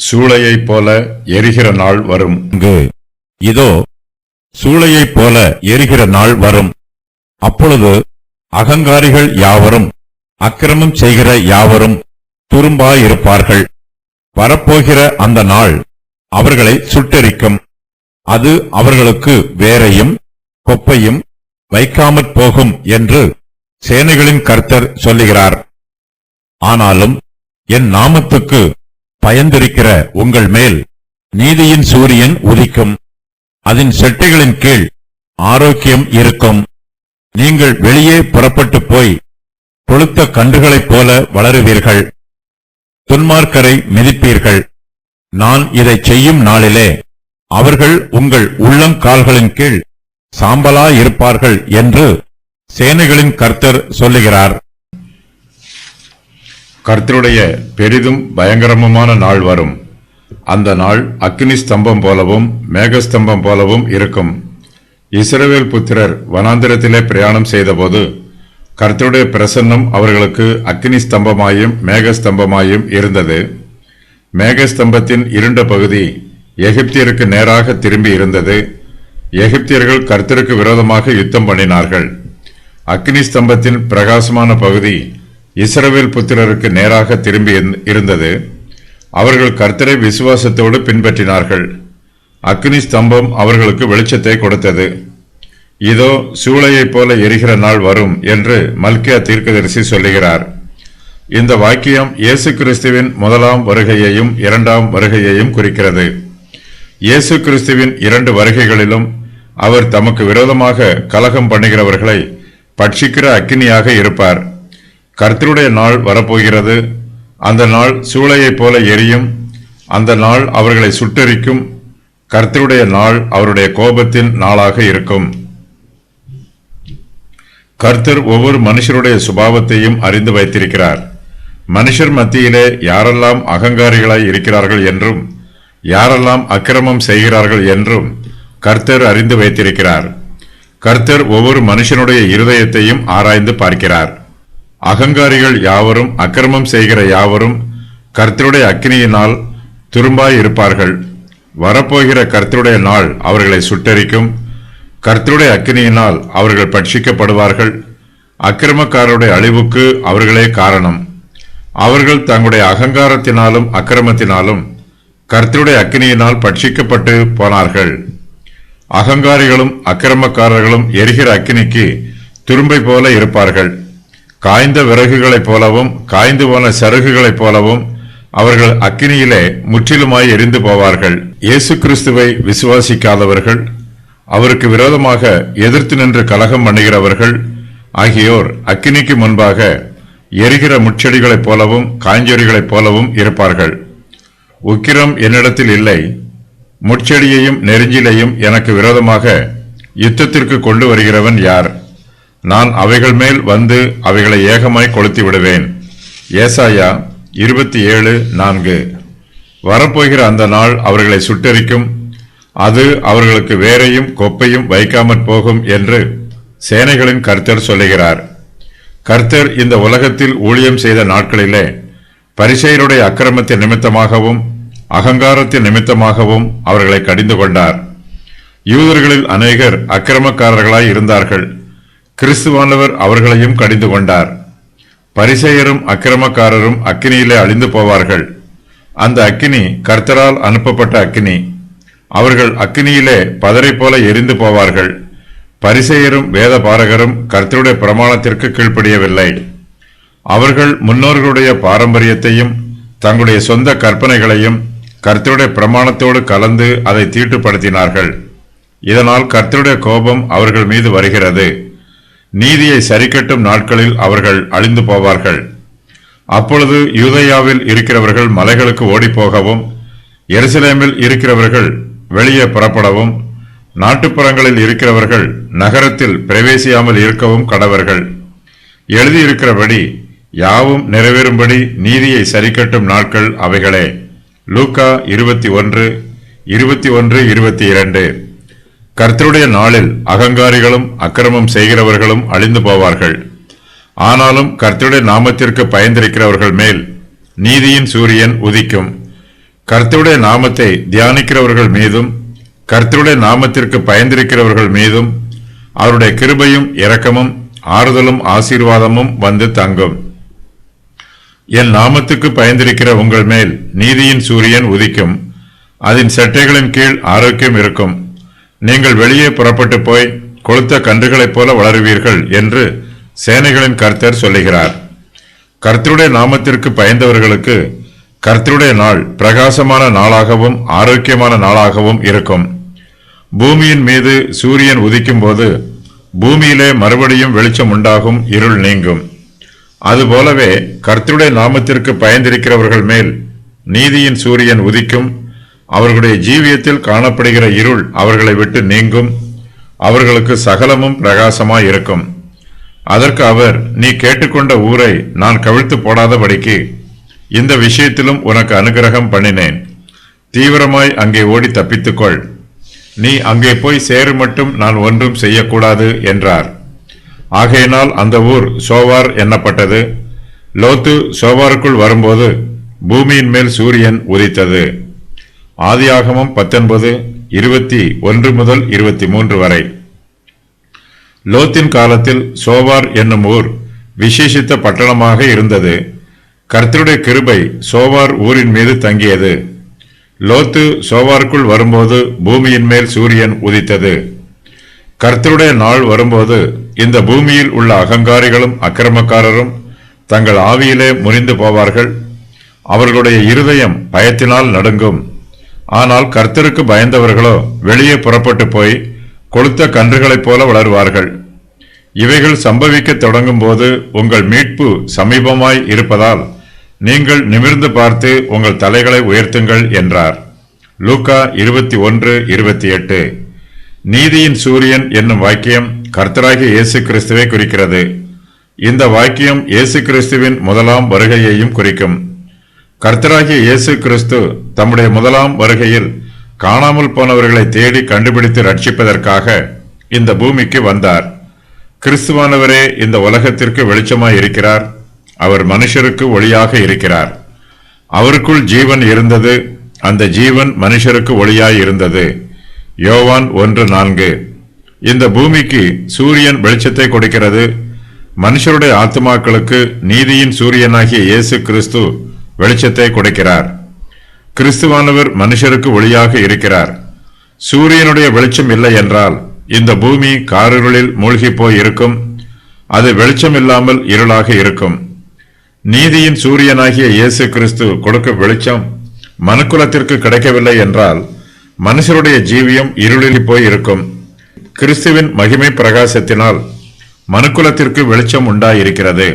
சூளையைப் போல எரிகிற நாள் வரும். இதோ சூளையைப் போல எரிகிற நாள் வரும். அப்பொழுது அகங்காரிகள் யாவரும் அக்கிரமம் செய்கிற யாவரும் துரும்பாயிருப்பார்கள். வரப்போகிற அந்த நாள் அவர்களை சுட்டெரிக்கும். அது அவர்களுக்கு வேரையும் கொப்பையும் வைக்காமற் போகும் என்று சேனைகளின் கர்த்தர் சொல்லுகிறார். ஆனாலும் என் நாமத்துக்கு பயந்திருக்கிற உங்கள் மேல் நீதியின் சூரியன் உதிக்கும். அதன் செட்டைகளின் கீழ் ஆரோக்கியம் இருக்கும். நீங்கள் வெளியே புறப்பட்டு போய் கொழுத்த கன்றுகளைப் போல வளருவீர்கள். துன்மார்க்கரை மிதிப்பீர்கள். நான் இதை செய்யும் நாளிலே அவர்கள் உங்கள் உள்ளங்கால்களின் கீழ் சாம்பலாயிருப்பார்கள் என்று சேனைகளின் கர்த்தர் சொல்லுகிறார். கர்த்தருடைய பெரிதும் பயங்கரமுமான நாள் வரும். அந்த நாள் அக்கினி ஸ்தம்பம் போலவும் மேகஸ்தம்பம் போலவும் இருக்கும். இஸ்ரவேல் புத்திரர் வனாந்திரத்திலே பிரயாணம் செய்தபோது கர்த்தருடைய பிரசன்னம் அவர்களுக்கு அக்கினி ஸ்தம்பமாயும் மேகஸ்தம்பமாயும் இருந்தது. மேகஸ்தம்பத்தின் இருண்ட பகுதி எகிப்தியருக்கு நேராக திரும்பி இருந்தது. எகிப்தியர்கள் கர்த்தருக்கு விரோதமாக யுத்தம் பண்ணினார்கள். அக்கினி ஸ்தம்பத்தின் பிரகாசமான பகுதி இஸ்ரவேல் புத்திரருக்கு நேராக திரும்பி இருந்தது. அவர்கள் கர்த்தரை விசுவாசத்தோடு பின்பற்றினார்கள். அக்கினி ஸ்தம்பம் அவர்களுக்கு வெளிச்சத்தை கொடுத்தது. இதோ சூளையைப் போல எரிகிற நாள் வரும் என்று மல்கியா தீர்க்கதரிசி சொல்லுகிறார். இந்த வாக்கியம் இயேசு கிறிஸ்துவின் முதலாம் வருகையையும் இரண்டாம் வருகையையும் குறிக்கிறது. இயேசு கிறிஸ்துவின் இரண்டு வருகைகளிலும் அவர் தமக்கு விரோதமாக கலகம் பண்ணுகிறவர்களை பட்சிக்கிற அக்கினியாக இருப்பார். கர்த்தருடைய நாள் வரப்போகிறது. அந்த நாள் சூளையைப் போல எரியும். அந்த நாள் அவர்களை சுட்டெரிக்கும். கர்த்தருடைய நாள் அவருடைய கோபத்தின் நாளாக இருக்கும். கர்த்தர் ஒவ்வொரு மனுஷருடைய சுபாவத்தையும் அறிந்து வைத்திருக்கிறார். மனுஷர் மத்தியிலே யாரெல்லாம் அகங்காரிகளாய் இருக்கிறார்கள் என்றும் யாரெல்லாம் அக்கிரமம் செய்கிறார்கள் என்றும் கர்த்தர் அறிந்து வைத்திருக்கிறார். கர்த்தர் ஒவ்வொரு மனுஷனுடைய இருதயத்தையும் ஆராய்ந்து பார்க்கிறார். அகங்காரிகள் யாவரும் அக்கிரமம் செய்கிற யாவரும் கர்த்தருடைய அக்கினியினால் துரும்பாய் இருப்பார்கள். வரப்போகிற கர்த்தருடைய நாள் அவர்களை சுட்டெரிக்கும். கர்த்தருடைய அக்கினியினால் அவர்கள் பட்சிக்கப்படுவார்கள். அக்கிரமக்காரருடைய அழிவுக்கு அவர்களே காரணம். அவர்கள் தங்களுடைய அகங்காரத்தினாலும் அக்கிரமத்தினாலும் கர்த்தருடைய அக்கினியினால் பட்சிக்கப்பட்டு போனார்கள். அகங்காரிகளும் அக்கிரமக்காரர்களும் எரிகிற அக்கினிக்கு துரும்பை போல இருப்பார்கள். காய்ந்த விறகுகளைப் போலவும் காய்ந்து போன சருகுகளைப் போலவும் அவர்கள் அக்கினியிலே முற்றிலுமாய் எரிந்து போவார்கள். இயேசு கிறிஸ்துவை விசுவாசிக்காதவர்கள், அவருக்கு விரோதமாக எதிர்த்து நின்று கலகம் பண்ணுகிறவர்கள் ஆகியோர் அக்கினிக்கு முன்பாக எரிகிற முட்செடிகளைப் போலவும் காய்ஞ்சொரிகளைப் போலவும் இருப்பார்கள். உக்கிரம் என்னிடத்தில் இல்லை, முட்செடியையும் நெருஞ்சிலையும் எனக்கு விரோதமாக யுத்தத்திற்கு கொண்டு வருகிறவன் யார்? நான் அவைகள் மேல் வந்து அவைகளை ஏகமாய் கொளுத்தி விடுவேன். ஏசாயா 27:4. வரப்போகிற அந்த நாள் அவர்களை சுட்டெரிக்கும். அது அவர்களுக்கு வேரையும் கொப்பையும் வைக்காமற் போகும் என்று சேனைகளின் கர்த்தர் சொல்லுகிறார். கர்த்தர் இந்த உலகத்தில் ஊழியம் செய்த நாட்களிலே பரிசேயருடைய அக்கிரமத்தின் நிமித்தமாகவும் அகங்காரத்தின் நிமித்தமாகவும் அவர்களை கடிந்து கொண்டார். யூதர்களில் அநேகர் அக்கிரமக்காரர்களாய் இருந்தார்கள். கிறிஸ்துவானவர் அவர்களையும் கடிந்து கொண்டார். பரிசேயரும் அக்கிரமக்காரரும் அக்கினியிலே அழிந்து போவார்கள். அந்த அக்கினி கர்த்தரால் அனுப்பப்பட்ட அக்கினி. அவர்கள் அக்கினியிலே பதரை போல எரிந்து போவார்கள். பரிசேயரும் வேத பாரகரும் கர்த்தருடைய பிரமாணத்திற்கு கீழ்ப்படியவில்லை. அவர்கள் முன்னோர்களுடைய பாரம்பரியத்தையும் தங்களுடைய சொந்த கற்பனைகளையும் கர்த்தருடைய பிரமாணத்தோடு கலந்து அதை தீட்டுப்படுத்தினார்கள். இதனால் கர்த்தருடைய கோபம் அவர்கள் மீது வருகிறது. நீதியை சரிக்கட்டும் நாட்களில் அவர்கள் அழிந்து போவார்கள். அப்பொழுது யூதேயாவில் இருக்கிறவர்கள் மலைகளுக்கு ஓடிப்போகவும் எருசலேமில் இருக்கிறவர்கள் வெளியே புறப்படவும் நாட்டுப்புறங்களில் இருக்கிறவர்கள் நகரத்தில் பிரவேசியாமல் இருக்கவும் கடவர்கள். எழுதியிருக்கிறபடி யாவும் நிறைவேறும்படி நீதியை சரிக்கட்டும் நாட்கள் அவைகளே. லூக்கா 21:21-22. கர்த்தருடைய நாளில் அகங்காரிகளும் அக்கிரமம் செய்கிறவர்களும் அழிந்து போவார்கள். ஆனாலும் கர்த்தருடைய நாமத்திற்கு பயந்திருக்கிறவர்கள் மேல் நீதியின் சூரியன் உதிக்கும். கர்த்தருடைய நாமத்தை தியானிக்கிறவர்கள் மீதும் கர்த்தருடைய நாமத்திற்கு பயந்திருக்கிறவர்கள் மீதும் அவருடைய கிருபையும் இரக்கமும் ஆறுதலும் ஆசீர்வாதமும் வந்து தங்கும். என் நாமத்துக்கு பயந்திருக்கிற உங்கள் மேல் நீதியின் சூரியன் உதிக்கும். அதன் செட்டைகளின் கீழ் ஆரோக்கியம் இருக்கும். நீங்கள் வெளியே புறப்பட்டு போய் கொளுத்த கன்றுகளைப் போல வளருவீர்கள் என்று சேனைகளின் கர்த்தர் சொல்லுகிறார். கர்த்தருடைய நாமத்திற்கு பயந்தவர்களுக்கு கர்த்தருடைய நாள் பிரகாசமான நாளாகவும் ஆரோக்கியமான நாளாகவும் இருக்கும். பூமியின் மீது சூரியன் உதிக்கும் போது பூமியிலே மறுபடியும் வெளிச்சம் உண்டாகும், இருள் நீங்கும். அதுபோலவே கர்த்தருடைய நாமத்திற்கு பயந்திருக்கிறவர்கள் மேல் நீதியின் சூரியன் உதிக்கும். அவர்களுடைய ஜீவியத்தில் காணப்படுகிற இருள் அவர்களை விட்டு நீங்கும். அவர்களுக்கு சகலமும் பிரகாசமாய் இருக்கும். அதற்கு அவர், நீ கேட்டுக்கொண்ட ஊரை நான் கவிழ்த்து போடாதபடிக்கு இந்த விஷயத்திலும் உனக்கு அனுகிரகம் பண்ணினேன். தீவிரமாய் அங்கே ஓடி தப்பித்துக்கொள். நீ அங்கே போய் சேரு மட்டும் நான் ஒன்றும் செய்யக்கூடாது என்றார். ஆகையினால் அந்த ஊர் சோவார் எண்ணப்பட்டது. லோத்து சோவாருக்குள் வரும்போது பூமியின் மேல் சூரியன் உதித்தது. ஆதியாகமம் 19:21 முதல் 23 வரை. லோத்தின் காலத்தில் சோவார் என்னும் ஊர் விசேஷித்த பட்டணமாக இருந்தது. கர்த்தருடைய கிருபை சோவார் ஊரின் மீது தங்கியது. லோத்து சோவாருக்குள் வரும்போது பூமியின் மேல் சூரியன் உதித்தது. கர்த்தருடைய நாள் வரும்போது இந்த பூமியில் உள்ள அகங்காரிகளும் அக்கிரமக்காரரும் தங்கள் ஆவியிலே முறிந்து போவார்கள். அவர்களுடைய இருதயம் பயத்தினால் நடுங்கும். ஆனால் கர்த்தருக்கு பயந்தவர்களோ வெளியே புறப்பட்டு போய் கொளுத்த கன்றுகளைப் போல வளருவார்கள். இவைகள் சம்பவிக்க தொடங்கும் போது உங்கள் மீட்பு சமீபமாய் இருப்பதால் நீங்கள் நிமிர்ந்து பார்த்து உங்கள் தலைகளை உயர்த்துங்கள் என்றார். லூக்கா 21:28. நீதியின் சூரியன் என்னும் வாக்கியம் கர்த்தராகிய இயேசு கிறிஸ்துவை குறிக்கிறது. இந்த வாக்கியம் இயேசு கிறிஸ்துவின் முதலாம் வருகையையும் குறிக்கும். கர்த்தராகிய இயேசு கிறிஸ்து தம்முடைய முதலாம் வருகையில் காணாமல் போனவர்களை தேடி கண்டுபிடித்து ரட்சிப்பதற்காக இந்த பூமிக்கு வந்தார். கிறிஸ்துவானவரே இந்த உலகத்திற்கு வெளிச்சமாய் இருக்கிறார். அவர் மனுஷருக்கு ஒளியாக இருக்கிறார். அவருக்குள் ஜீவன் இருந்தது. அந்த ஜீவன் மனுஷருக்கு ஒளியாய் இருந்தது. யோவான் 1:4. இந்த பூமிக்கு சூரியன் வெளிச்சத்தை கொடுக்கிறது. மனுஷருடைய ஆத்துமாக்களுக்கு நீதியின் சூரியனாகிய இயேசு கிறிஸ்து வெளிச்சத்தை கொடுக்கிறார். கிறிஸ்துவானவர் மனுஷருக்கு ஒளியாக இருக்கிறார். சூரியனுடைய வெளிச்சம் இல்லை என்றால் இந்த பூமி காரிருளில் மூழ்கி போய் இருக்கும். அது வெளிச்சம் இல்லாமல் இருளாக இருக்கும். நீதியின் சூரியனாகிய இயேசு கிறிஸ்து கொடுக்க வெளிச்சம் மனுக்குலத்திற்கு கிடைக்கவில்லை என்றால் மனுஷருடைய ஜீவியம் இருளில் போய் இருக்கும். கிறிஸ்துவின் மகிமை பிரகாசத்தினால் மனுக்குலத்திற்கு வெளிச்சம் உண்டாயிருக்கிறது.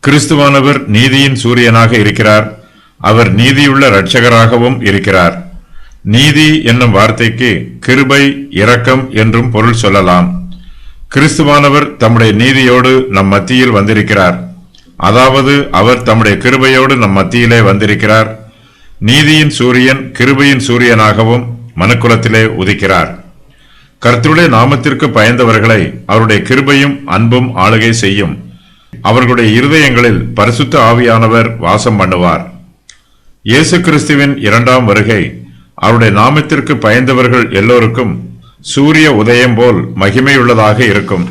கிறிஸ்துவானவர் நீதியின் சூரியனாக இருக்கிறார். அவர் நீதியுள்ள இரட்சகராகவும் இருக்கிறார். நீதி என்னும் வார்த்தைக்கு கிருபை, இரக்கம் என்றும் பொருள் சொல்லலாம். கிறிஸ்துவானவர் தம்முடைய நீதியோடு நம் மத்தியில் வந்திருக்கிறார். அதாவது அவர் தம்முடைய கிருபையோடு நம் மத்தியிலே வந்திருக்கிறார். நீதியின் சூரியன் கிருபையின் சூரியனாகவும் மனுக்குலத்திலே உதிக்கிறார். கர்த்தருடைய நாமத்திற்கு பயந்தவர்களை அவருடைய கிருபையும் அன்பும் ஆளுகை செய்யும். அவர்களுடைய இருதயங்களில் பரிசுத்த ஆவியானவர் வாசம் பண்ணுவார். இயேசு கிறிஸ்துவின் இரண்டாம் வருகை அவருடைய நாமத்திற்கு பயந்தவர்கள் எல்லோருக்கும் சூரிய உதயம் போல் மகிமையுள்ளதாக இருக்கும்.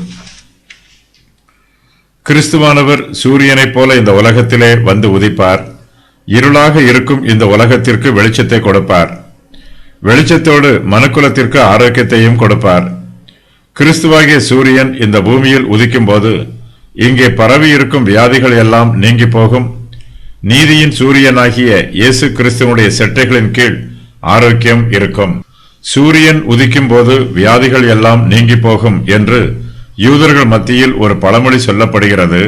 கிறிஸ்துவானவர் சூரியனைப் போல இந்த உலகத்திலே வந்து உதிப்பார். இருளாக இருக்கும் இந்த உலகத்திற்கு வெளிச்சத்தை கொடுப்பார். வெளிச்சத்தோடு மனுக்குலத்திற்கு ஆரோக்கியத்தையும் கொடுப்பார். கிறிஸ்துவாகிய சூரியன் இந்த பூமியில் உதிக்கும் போது இங்கே பரவி இருக்கும் வியாதிகள் எல்லாம் நீங்கி போகும். நீதியின் சூரியனாகிய இயேசு கிறிஸ்துவனுடைய செட்டைகளின் கீழ் ஆரோக்கியம் இருக்கும். சூரியன் உதிக்கும் போது வியாதிகள் எல்லாம் நீங்கி போகும் என்று யூதர்கள் மத்தியில் ஒரு பழமொழி சொல்லப்படுகிறது.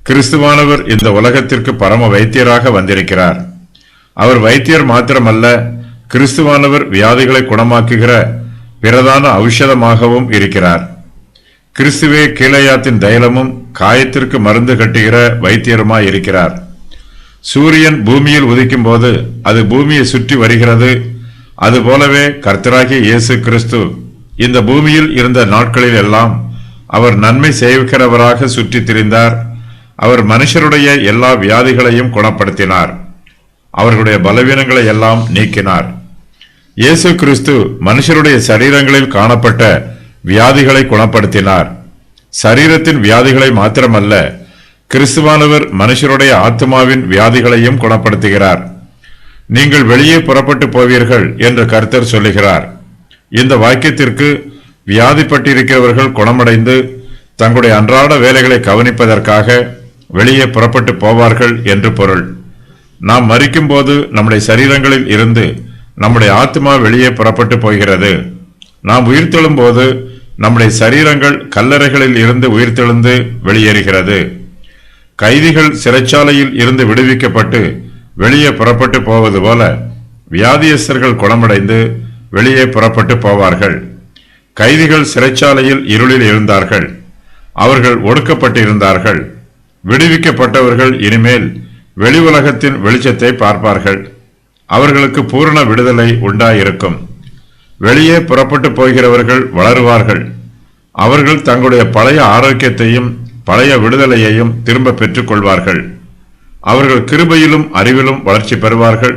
கிறிஸ்துவானவர் இந்த உலகத்திற்கு பரம வைத்தியராக வந்திருக்கிறார். அவர் வைத்தியர் மாத்திரமல்ல, கிறிஸ்துவானவர் வியாதிகளை குணமாக்குகிற பிரதான ஔஷதமாகவும் இருக்கிறார். கிறிஸ்துவே கீலேயாத்தின் தைலமும் காயத்திற்கு மருந்து கட்டுகிற வைத்தியருமாய் இருக்கிறார். சூரியன் பூமியில் உதிக்கும் போது அது பூமியை சுற்றி வருகிறது. அதுபோலவே கர்த்தராகிய இயேசு கிறிஸ்து இந்த பூமியில் இருந்த நாட்களில் எல்லாம் அவர் நன்மை செய்கிறவராக சுற்றி திரிந்தார். அவர் மனுஷருடைய எல்லா வியாதிகளையும் குணப்படுத்தினார். அவர்களுடைய பலவீனங்களை எல்லாம் நீக்கினார். இயேசு கிறிஸ்து மனுஷருடைய சரீரங்களில் காணப்பட்ட வியாதிகளை குணப்படுத்தினார். சரீரத்தின் வியாதிகளை மாத்திரமல்ல, கிறிஸ்துவானவர் மனுஷருடைய ஆத்மாவின் வியாதிகளையும் குணப்படுத்துகிறார். நீங்கள் வெளியே புறப்பட்டு போவீர்கள் என்று கர்த்தர் சொல்லுகிறார். இந்த வாக்கியத்திற்கு வியாதிப்பட்டிருக்கிறவர்கள் குணமடைந்து தங்களுடைய அன்றாட வேலைகளை கவனிப்பதற்காக வெளியே புறப்பட்டு போவார்கள் என்று பொருள். நாம் மரிக்கும் போது நம்முடைய சரீரங்களில் இருந்து நம்முடைய ஆத்மா வெளியே புறப்பட்டு போகிறது. நாம் உயிர்த்தெழும் போது நம்முடைய சரீரங்கள் கல்லறைகளில் இருந்து உயிர்த்தெழுந்து வெளியேறுகிறது. கைதிகள் சிறைச்சாலையில் இருந்து விடுவிக்கப்பட்டு வெளியே புறப்பட்டு போவது போல வியாதியஸ்தர்கள் குணமடைந்து வெளியே புறப்பட்டு போவார்கள். கைதிகள் சிறைச்சாலையில் இருளில் இருந்தார்கள். அவர்கள் ஒடுக்கப்பட்டிருந்தார்கள். விடுவிக்கப்பட்டவர்கள் இனிமேல் வெளி உலகத்தின் வெளிச்சத்தை பார்ப்பார்கள். அவர்களுக்கு பூரண விடுதலை உண்டாயிருக்கும். வெளியே புறப்பட்டு போகிறவர்கள் வளருவார்கள். அவர்கள் தங்களுடைய பழைய ஆரோக்கியத்தையும் பழைய விடுதலையையும் திரும்ப பெற்றுக் கொள்வார்கள். அவர்கள் கிருபையிலும் அறிவிலும் வளர்ச்சி பெறுவார்கள்.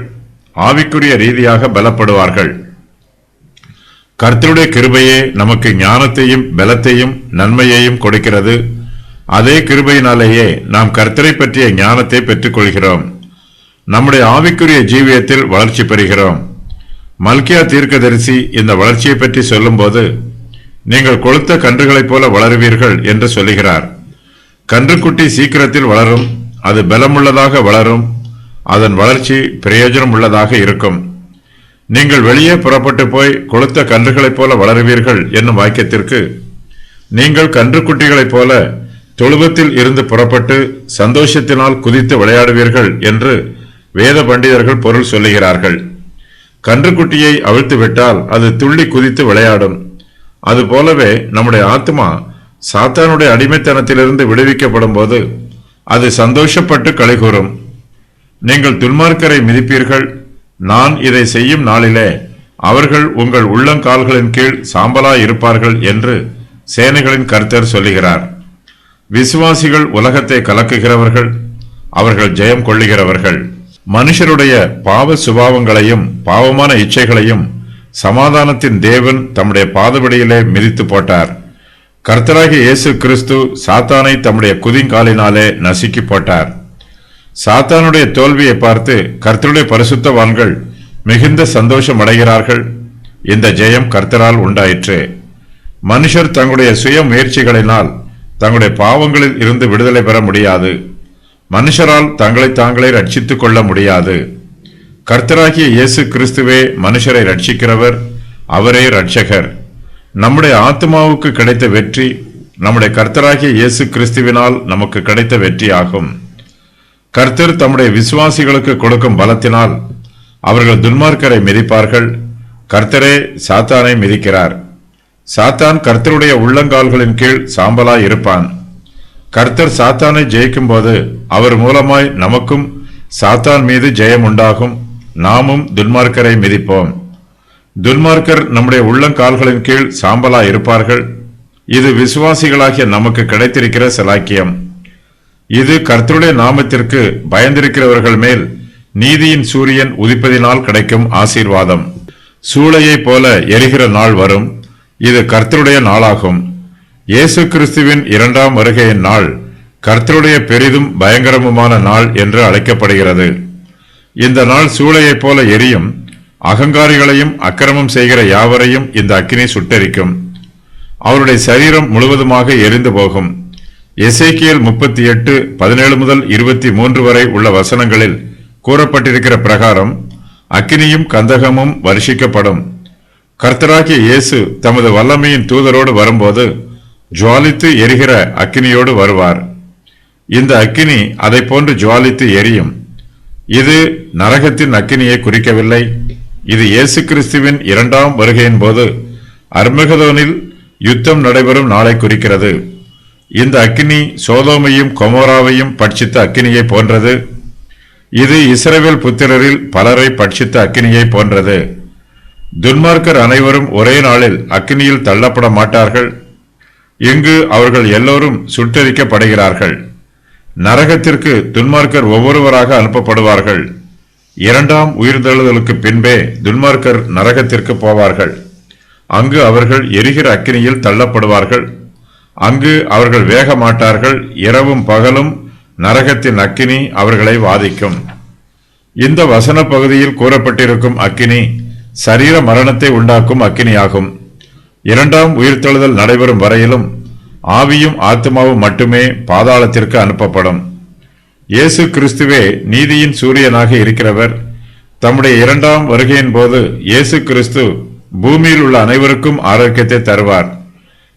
ஆவிக்குரிய ரீதியாக பலப்படுவார்கள். கர்த்தருடைய கிருபையே நமக்கு ஞானத்தையும் பலத்தையும் நன்மையையும் கொடுக்கிறது. அதே கிருபையினாலேயே நாம் கர்த்தரை பற்றிய ஞானத்தை பெற்றுக் கொள்கிறோம். நம்முடைய ஆவிக்குரிய ஜீவியத்தில் வளர்ச்சி பெறுகிறோம். மல்கியா தீர்க்கதரிசி இந்த வளர்ச்சியை பற்றி சொல்லும்போது, நீங்கள் கொழுத்த கன்றுகளைப் போல வளருவீர்கள் என்று சொல்லுகிறார். கன்றுக்குட்டி சீக்கிரத்தில் வளரும். அது பலமுள்ளதாக வளரும். அதன் வளர்ச்சி பிரயோஜனம் உள்ளதாக இருக்கும். நீங்கள் வெளியே புறப்பட்டு போய் கொழுத்த கன்றுகளைப் போல வளருவீர்கள் என்னும் வாக்கியத்திற்கு, நீங்கள் கன்றுக்குட்டிகளைப் போல தொழுவத்தில் இருந்து புறப்பட்டு சந்தோஷத்தினால் குதித்து விளையாடுவீர்கள் என்று வேத பண்டிதர்கள் பொருள் சொல்லுகிறார்கள். கன்றுக்குட்டியை அவிழ்த்து விட்டால் அது துள்ளி குதித்து விளையாடும். அதுபோலவே நம்முடைய ஆத்மா சாத்தானுடைய அடிமைத்தனத்திலிருந்து விடுவிக்கப்படும் போது அது சந்தோஷப்பட்டு களிகூறும். நீங்கள் துன்மார்க்கரை மிதிப்பீர்கள். நான் இதை செய்யும் நாளிலே அவர்கள் உங்கள் உள்ளங்கால்களின் கீழ் சாம்பலாய் இருப்பார்கள் என்று சேனைகளின் கர்த்தர் சொல்லுகிறார். விசுவாசிகள் உலகத்தை கலக்குகிறவர்கள். அவர்கள் ஜெயம் கொள்ளுகிறவர்கள். மனுஷருடைய பாவ சுபாவங்களையும் பாவமான இச்சைகளையும் சமாதானத்தின் தேவன் தம்முடைய பாதபடியிலே மிதித்து போட்டார். கர்த்தராகிய இயேசு கிறிஸ்து சாத்தானை தம்முடைய குதிங்காலினாலே நசுக்கி போட்டார். சாத்தானுடைய தோல்வியை பார்த்து கர்த்தருடைய பரிசுத்தவான்கள் மிகுந்த சந்தோஷம் அடைகிறார்கள். இந்த ஜெயம் கர்த்தரால் உண்டாயிற்று. மனுஷர் தங்களுடைய சுய முயற்சிகளினால் தங்களுடைய பாவங்களில் இருந்து விடுதலை பெற முடியாது. மனுஷரால் தங்களை தாங்களே ரட்சித்துக் கொள்ள முடியாது. கர்த்தராகிய இயேசு கிறிஸ்துவே மனுஷரை ரட்சிக்கிறவர். அவரே இரட்சகர். நம்முடைய ஆத்மாவுக்கு கிடைத்த வெற்றி நம்முடைய கர்த்தராகிய இயேசு கிறிஸ்துவினால் நமக்கு கிடைத்த வெற்றி ஆகும். கர்த்தர் தம்முடைய விசுவாசிகளுக்கு கொடுக்கும் பலத்தினால் அவர்கள் துன்மார்க்கரை மிதிப்பார்கள். கர்த்தரே சாத்தானை மிதிக்கிறார். சாத்தான் கர்த்தருடைய உள்ளங்கால்களின் கீழ் சாம்பலாய் இருப்பான். கர்த்தர் சாத்தானை ஜெயிக்கும் போது அவர் மூலமாய் நமக்கும் சாத்தான் மீது ஜெயம் உண்டாகும். நாமும் துன்மார்க்கரை மிதிப்போம். துன்மார்க்கர் நம்முடைய உள்ளங்கால்களின் கீழ் சாம்பலாய் இருப்பார்கள். இது விசுவாசிகளாகிய நமக்கு கிடைத்திருக்கிற சிலாக்கியம். இது கர்த்தருடைய நாமத்திற்கு பயந்திருக்கிறவர்கள் மேல் நீதியின் சூரியன் உதிப்பதினால் கிடைக்கும் ஆசீர்வாதம். சூளையை போல எரிகிற நாள் வரும். இது கர்த்தருடைய நாளாகும். இயேசு கிறிஸ்துவின் இரண்டாம் வருகையின் நாள் கர்த்தருடைய பெரிதும் பயங்கரமுமான நாள் என்று அழைக்கப்படுகிறது. இந்த நாள் சூளையைப் போல எரியும். அகங்காரிகளையும் அக்கிரமம் செய்கிற யாவரையும் இந்த அக்கினி சுட்டெரிக்கும். அவருடைய சரீரம் முழுவதுமாக எரிந்து போகும். எசேக்கியேல் 38:17 முதல் 23 வரை உள்ள வசனங்களில் கூறப்பட்டிருக்கிற பிரகாரம் அக்கினியும் கந்தகமும் வருஷிக்கப்படும். கர்த்தராகிய இயேசு தமது வல்லமையின் தூதரோடு வரும்போது ஜுவாலித்து எரிகிற அக்கினியோடு வருவார். இந்த அக்கினி அதை போன்று ஜுவாலித்து எரியும். இது நரகத்தின் அக்கினியை குறிக்கவில்லை. இது இயேசு கிறிஸ்துவின் இரண்டாம் வருகையின் போது அர்மகதோனில் யுத்தம் நடைபெறும் நாளை குறிக்கிறது. இந்த அக்கினி சோதோமையும் கொமோராவையும் பட்சித்த அக்கினியை போன்றது. இது இஸ்ரவேல் புத்திரரில் பலரை பட்சித்த அக்கினியை போன்றது. துன்மார்க்கர் அனைவரும் ஒரே நாளில் அக்கினியில் தள்ளப்பட மாட்டார்கள். இங்கு அவர்கள் எல்லோரும் சுட்டெரிக்கப்படுகிறார்கள். நரகத்திற்கு துன்மார்க்கர் ஒவ்வொருவராக அனுப்பப்படுவார்கள். இரண்டாம் உயிர்த்தெழுதலுக்கு பின்பே துன்மார்க்கர் நரகத்திற்கு போவார்கள். அங்கு அவர்கள் எரிகிற அக்கினியில் தள்ளப்படுவார்கள். அங்கு அவர்கள் வேக மாட்டார்கள். இரவும் பகலும் நரகத்தின் அக்கினி அவர்களை வாதிக்கும். இந்த வசன பகுதியில் கூறப்பட்டிருக்கும் அக்கினி சரீர மரணத்தை உண்டாக்கும் அக்கினியாகும். இரண்டாம் உயிர்த்தெழுதல் நடைபெறும் வரையிலும் ஆவியும் ஆத்மாவும் மட்டுமே பாதாளத்திற்கு அனுப்பப்படும். இயேசு கிறிஸ்துவே நீதியின் சூரியனாக இருக்கிறவர். தம்முடைய இரண்டாம் வருகையின் போது இயேசு கிறிஸ்து பூமியில் உள்ள அனைவருக்கும் ஆரோக்கியத்தை தருவார்.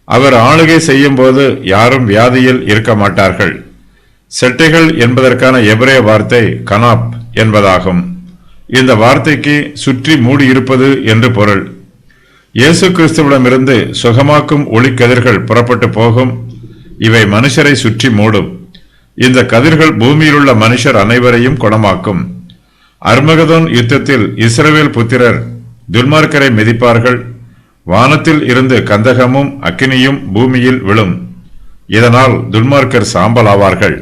அவர் ஆளுகை செய்யும் போது யாரும் வியாதியில் இருக்க மாட்டார்கள். செட்டைகள் என்பதற்கான எபிரேய வார்த்தை கனாப் என்பதாகும். இந்த வார்த்தைக்கு சுற்றி மூடி இருப்பது என்று பொருள். இயேசு கிறிஸ்துவிடமிருந்து சுகமாக்கும் ஒளிக்கதிர்கள் புறப்பட்டு போகும். இவை மனுஷரை சுற்றி மூடும். இந்த கதிர்கள் பூமியில் உள்ள மனுஷர் அனைவரையும் குணமாக்கும். அர்மகதோன் யுத்தத்தில் இஸ்ரவேல் புத்திரர் துன்மார்க்கரை மிதிப்பார்கள். வானத்தில் இருந்து கந்தகமும் அக்கினியும் பூமியில் விழும். இதனால் துன்மார்க்கர் சாம்பலாவார்கள்.